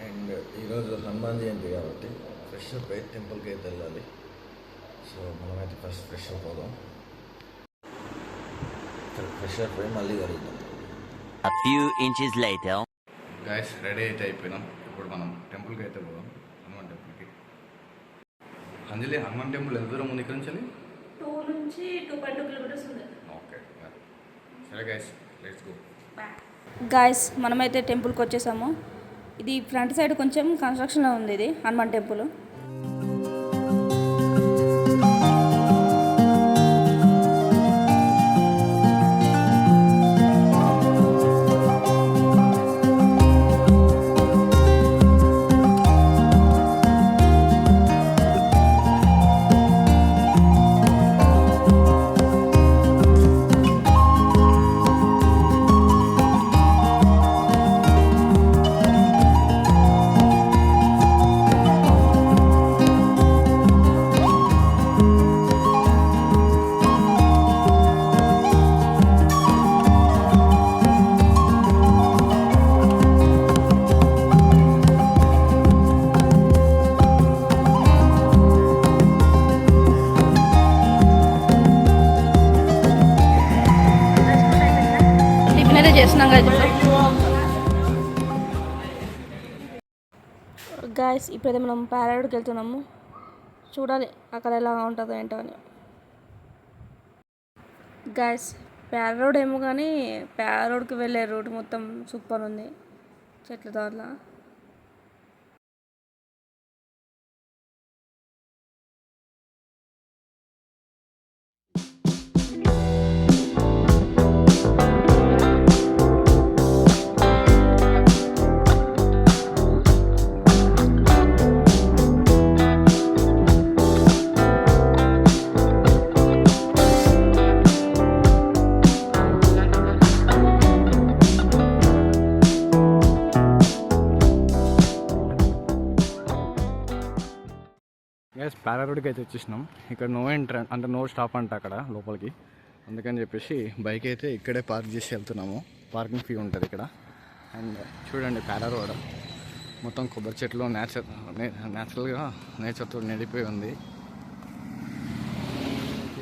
And ఈరోజు హనుమాన్ జయంతి కాబట్టి fresh up అయి టెంపుల్కి అయితే వెళ్ళాలి. సో మనమైతే ఫస్ట్ ఫ్రెష్ అప్ అవుదాం. ఫ్రెష్ అప్ అయి మళ్ళీ కలుగుతాం. A few inches later. Guys ready అయితే అయిపోయినాం. ఇప్పుడు మనం టెంపుల్కి అయితే పోదాం, హనుమాన్ టెంపుల్కి. అంజలి, హనుమాన్ టెంపుల్ ఎంత దూరం ఉంది ఇక్కడ నుంచి? 2 నుంచి 2.2 కిలోమీటర్స్ ఉంది. ఓకే సరే గాయస్, లెట్స్ గో. గాయస్ మనమైతే టెంపుల్కి వచ్చేసాము. ఇది ఫ్రంట్ సైడ్ కొంచెం కన్స్ట్రక్షన్లో ఉంది. ఇది హనుమాన్ టెంపుల్. చేస్తున్నాం కదా గాయస్. ఇప్పుడైతే మనం పారాడీకి వెళ్తున్నాము. చూడాలి అక్కడ ఎలా ఉంటుందో ఏంటో అని. గాయస్ పారాడీ ఏమో కానీ పారాడీకి వెళ్ళే రూట్ మొత్తం సూపర్ ఉంది, చెట్లతో అట్లా. పారారోడ్కి అయితే వచ్చేసినాం. ఇక్కడ నో ఎంట్రన్ అంటే నో స్టాప్ అంట అక్కడ లోపలికి. అందుకని చెప్పేసి బైక్ అయితే ఇక్కడే పార్క్ చేసి వెళ్తున్నాము. పార్కింగ్ ఫీ ఉంటుంది ఇక్కడ. అండ్ చూడండి పారారోడ్ మొత్తం కొబ్బరి చెట్లు న్యాచురల్గా నేచర్తో నిండిపోయి ఉంది.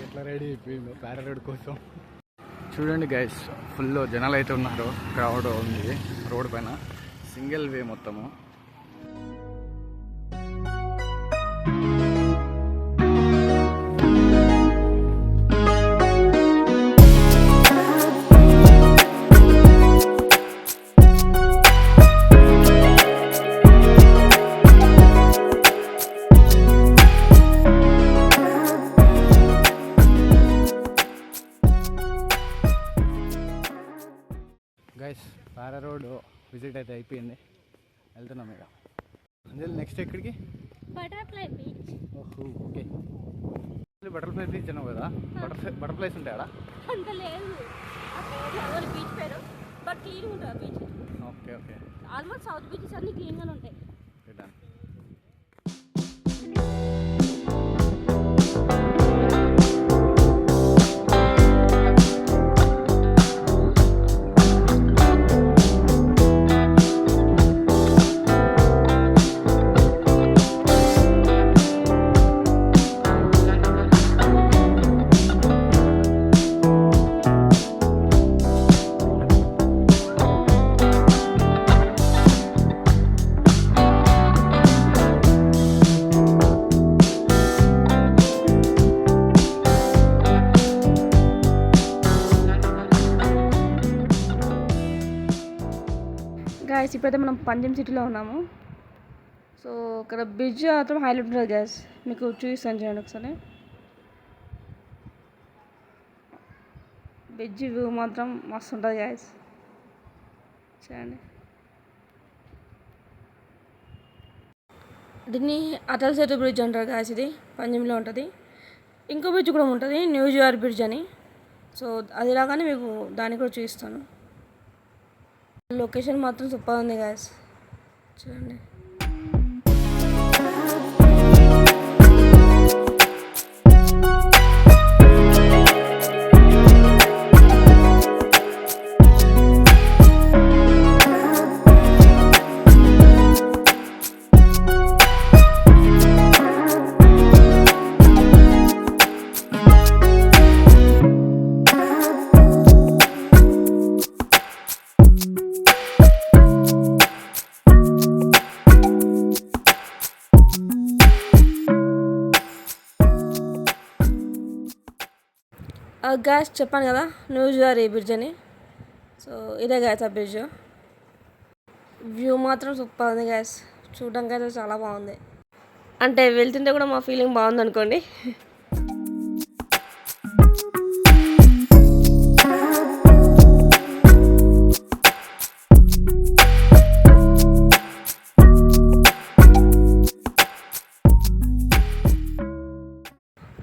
ఎట్లా రెడీ అయిపోయిందో పారారోడ్ కోసం. చూడండి గైస్, ఫుల్ జనాలు అయితే ఉన్నారు, క్రౌడ్ ఉంది రోడ్ పైన. సింగిల్ వే మొత్తము. గైస్ పారా రోడ్ విజిట్ అయితే అయిపోయింది, వెళ్తున్నాం ఇక. అందులో నెక్స్ట్ ఎక్కడికి? Butterfly beach. ఓహో ఓకే, బటర్ఫ్లై బీచ్ అన్నావు కదా. బటర్ఫ్లైస్ ఉంటాయి అక్కడ? అంత లేదు, బీచ్ పేరు బట్ క్లీన్ ఉంటుంది beach. Okay okay, almost south beaches అన్ని క్లీన్గానే ఉంటాయి. గాయస్ ఇప్పుడైతే మనం పంజం సిటీలో ఉన్నాము. సో ఇక్కడ బ్రిడ్జ్ మాత్రం హైలైట్ ఉంటుంది గాయస్, మీకు చూపిస్తాను చూడండి ఒకసారి. బ్రిడ్జ్ వ్యూ మాత్రం మస్తు ఉంటుంది గాయస్, చూడండి. దీన్ని అటల్ సేతు బ్రిడ్జ్ అంటారు గాయస్. ఇది పంజంలో ఉంటుంది. ఇంకో బ్రిడ్జ్ కూడా ఉంటుంది, న్యూ జోహార్ బ్రిడ్జ్ అని. సో అది రాగానే మీకు దాన్ని కూడా చూపిస్తాను. లొకేషన్ మాత్రం సూపర్ ఉంది గాయస్, చూడండి. గ్యాస్ చెప్పాను కదా న్యూజియార్ బ్రిడ్జ్ అని. సో ఇదే గ్యాస్ ఆ బ్రిడ్జ్. వ్యూ మాత్రం సూపర్ ఉంది గ్యాస్, చూడడానికి అయితే చాలా బాగుంది. అంటే వెళ్తుంటే కూడా మా ఫీలింగ్ బాగుంది అనుకోండి.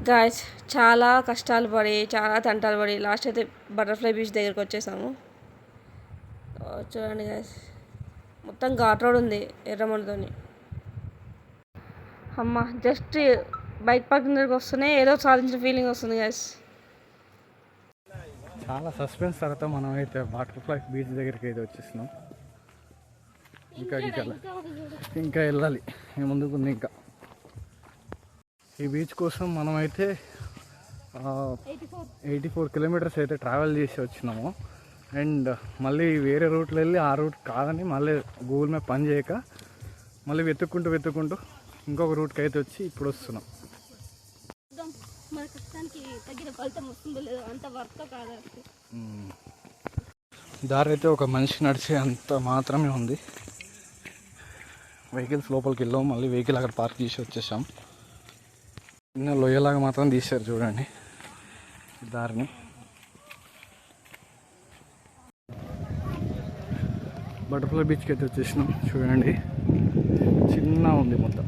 గాయస్ చాలా కష్టాలు పడి చాలా తంటాలు పడి లాస్ట్ అయితే బటర్ఫ్లై బీచ్ దగ్గరికి వచ్చేసాము. చూడండి గాయస్, మొత్తం ఘాట్ రోడ్ ఉంది ఎర్రమన్నితోని. అమ్మ జస్ట్ బైక్ పార్కింగ్ దగ్గరికి వస్తూనే ఏదో సాధించిన ఫీలింగ్ వస్తుంది గాయస్. చాలా సస్పెన్స్ తర్వాత మనం అయితే బటర్ఫ్లై బీచ్ దగ్గరికి అయితే వచ్చేసినాం. ఇంకా వెళ్ళాలి ముందుకుంది. ఇంకా ఈ బీచ్ కోసం మనమైతే 84 కిలోమీటర్స్ అయితే ట్రావెల్ చేసి వచ్చినాము. అండ్ మళ్ళీ వేరే రూట్లో వెళ్ళి ఆ రూట్ కాదని మళ్ళీ గూగుల్ మ్యాప్ పని చేయక మళ్ళీ వెతుక్కుంటూ ఇంకొక రూట్కి అయితే వచ్చి ఇప్పుడు వస్తున్నాం. దారి అయితే ఒక మనిషి నడిచే అంత మాత్రమే ఉంది. వెహికల్స్ లోపలికి వెళ్ళాము, మళ్ళీ వెహికల్ అక్కడ పార్క్ చేసి వచ్చేసాం. చిన్న లొయ్యలాగా మాత్రం తీశారు చూడండి దారిని. బటర్ఫ్లై బీచ్కి అయితే వచ్చేసినాం. చూడండి చిన్న ఉంది మొత్తం.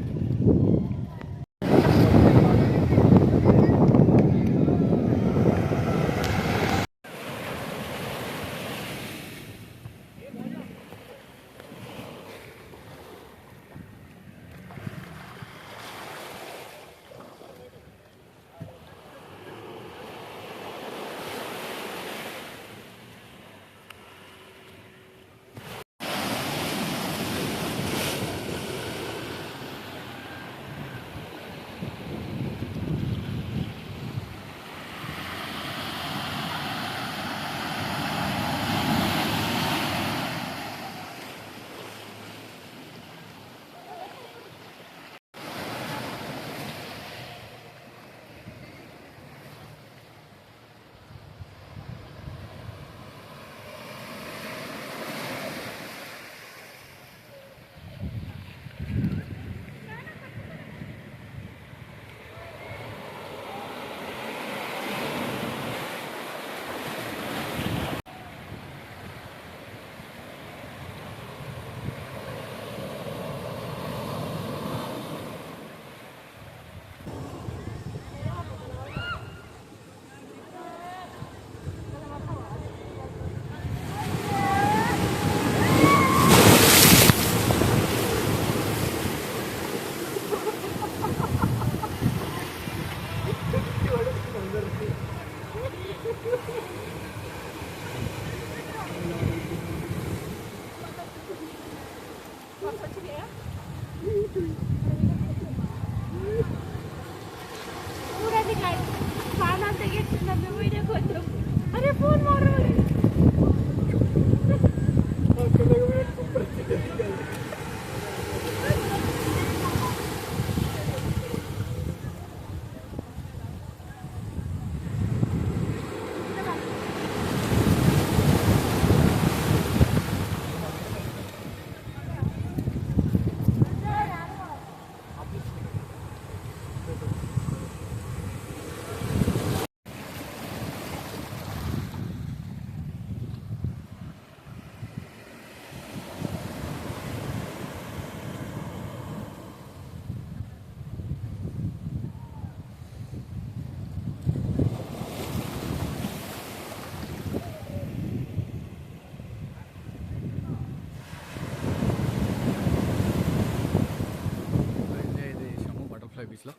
బీచ్లో.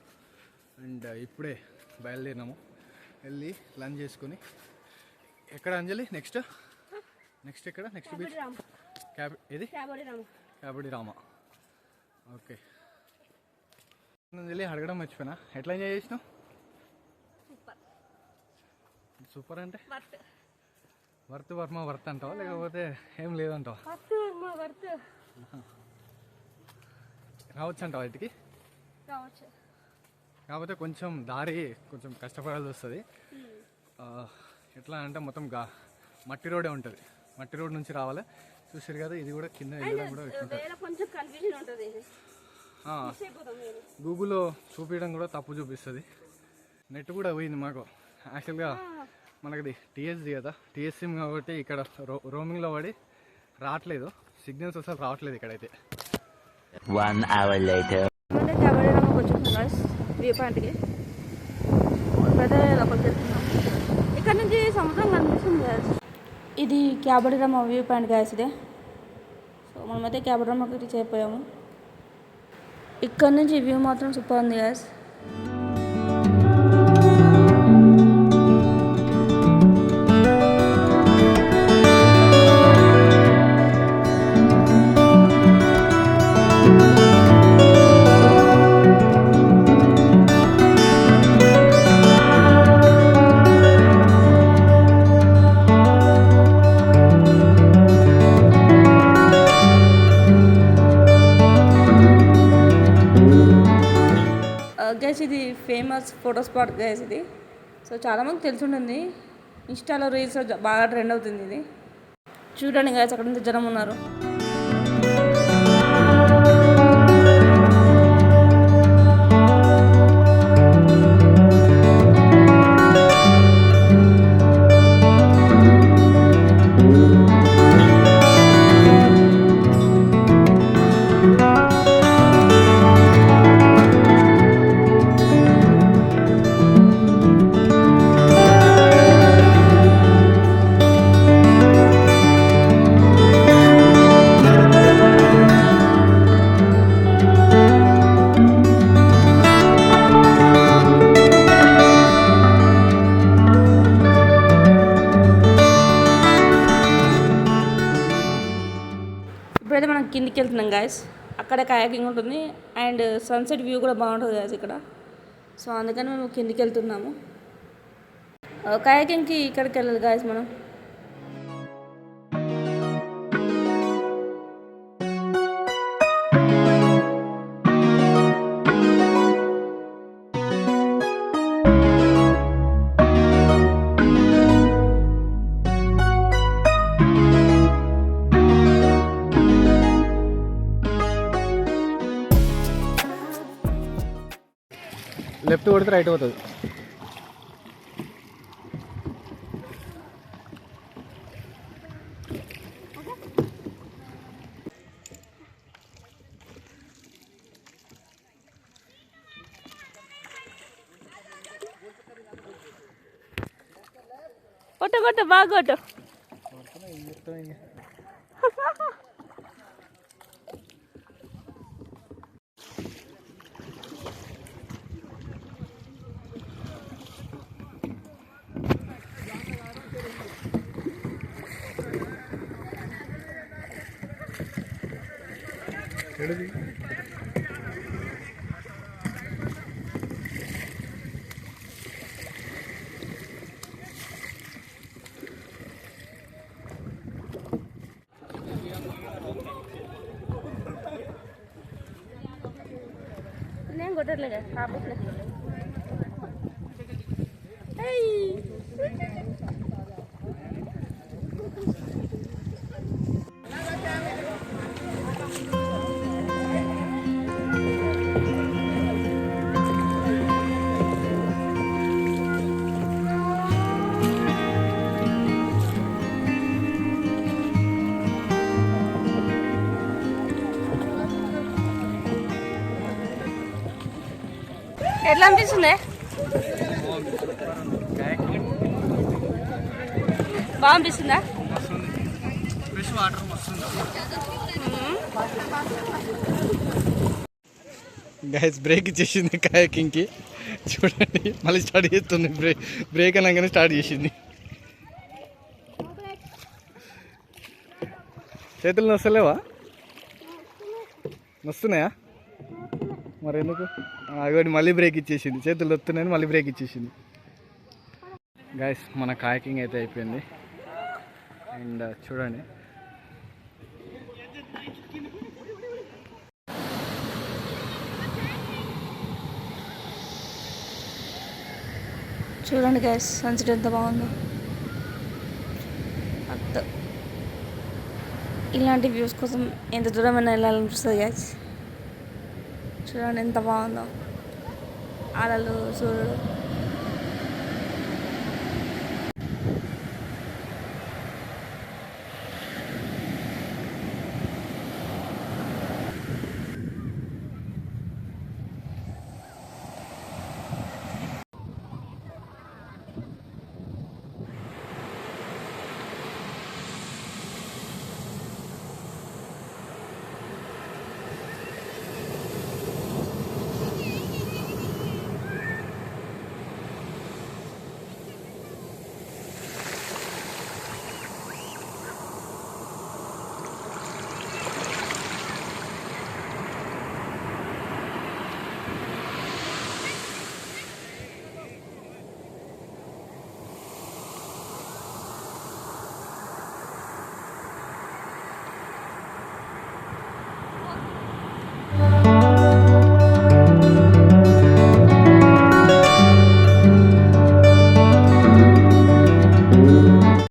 అండ్ ఇప్పుడే బయలుదేరినాము, వెళ్ళి లంచ్ చేసుకొని ఎక్కడ అంజలి నెక్స్ట్ ఎక్కడ నెక్స్ట్ బీచ్ ఏది క్యాబడి రామ. ఓకే వెళ్ళి అడగడం మర్చిపోయినా, ఎట్లా ఎంజాయ్ చేసినావు? సూపర్ అంటే వర్త్ అంటావా లేకపోతే ఏం లేదంటావా? రావచ్చు అంటావా ఇంటికి? కాకపోతే కొంచెం దారి కొంచెం కష్టపడాల్సి వస్తుంది. ఎట్లా అంటే మొత్తం మట్టి రోడే ఉంటుంది. మట్టి రోడ్ నుంచి రావాలి. చూసారు కదా, ఇది కూడా కింద వెళ్ళడం కూడా కొంచెం కన్ఫ్యూజన్ ఉంటుంది. గూగుల్లో చూపించడం కూడా తప్పు చూపిస్తుంది. నెట్ కూడా పోయింది మాకు. యాక్చువల్గా మనకి టీఎస్సీ కదా, టీఎస్సీ కాబట్టి ఇక్కడ రోమింగ్లో పడి రావట్లేదు, సిగ్నల్స్ అసలు రావట్లేదు ఇక్కడైతే. 1 hour later. వ్యూ పాయింట్కి ఇప్పుడైతే లోపలికి వెళ్తున్నాం. ఇక్కడ నుంచి సముద్రం కనిపిస్తుంది గ్యాస్. ఇది క్యాబడిరమ్మ వ్యూ పాయింట్ గ్యాస్ ఇదే. సో మనమైతే క్యాబడిరమ్మకి రీచ్ అయిపోయాము. ఇక్కడ నుంచి వ్యూ మాత్రం సూపర్ ఉంది గ్యాస్. గైస్ ఇది ఫేమస్ ఫోటో స్పాట్ గైస్ ఇది. సో చాలామందికి తెలిసి ఉంటుంది, ఇన్స్టాలో రీల్స్ బాగా ట్రెండ్ అవుతుంది ఇది. చూడండి గైస్, అక్కడ నుంచి జనం ఉన్నారు. ఇప్పుడైతే మనం కిందికి వెళ్తున్నాం గాయస్. అక్కడ కయాకింగ్ ఉంటుంది అండ్ సన్సెట్ వ్యూ కూడా బాగుంటుంది గాయస్ ఇక్కడ. సో అందుకని మేము కిందికి వెళ్తున్నాము. కయాకింగ్కి ఇక్కడికి వెళ్ళాలి గాయస్ మనం. లెఫ్ట్ కొడితే రైట్ అవుతుంది. కొట్టు బాగా కొట్టు. నేను కొట్టట్లేదు కాపట్లేదు. ఎట్లా అనిపిస్తుంది? బాగా అనిపిస్తుందా? ఫ్రెష్ వాటర్ వస్తుంది. గైస్ బ్రేక్ ఇచ్చేసింది కయాకింగ్కి. చూడండి మళ్ళీ స్టార్ట్ చేస్తుంది. బ్రేక్ అనగానే స్టార్ట్ చేసింది. చేతులు నొస్తలేవా? నొస్తున్నాయా? మరి ఎందుకు? అగోటి మళ్ళీ బ్రేక్ ఇచ్చేసింది. చేతులు వస్తున్నాయని మళ్ళీ బ్రేక్ ఇచ్చేసింది. గైస్ మన కాయకింగ్ అయితే అయిపోయింది. అండ్ చూడండి చూడండి గ్యాస్ సన్సెట్ ఎంత బాగుందో. అత్త ఇలాంటి వ్యూస్ కోసం ఎంత దూరమైనా వెళ్ళాలనిపిస్తుంది గ్యాస్. చూడండి ఎంత బాగుందో, అలలు సూర్యుడు.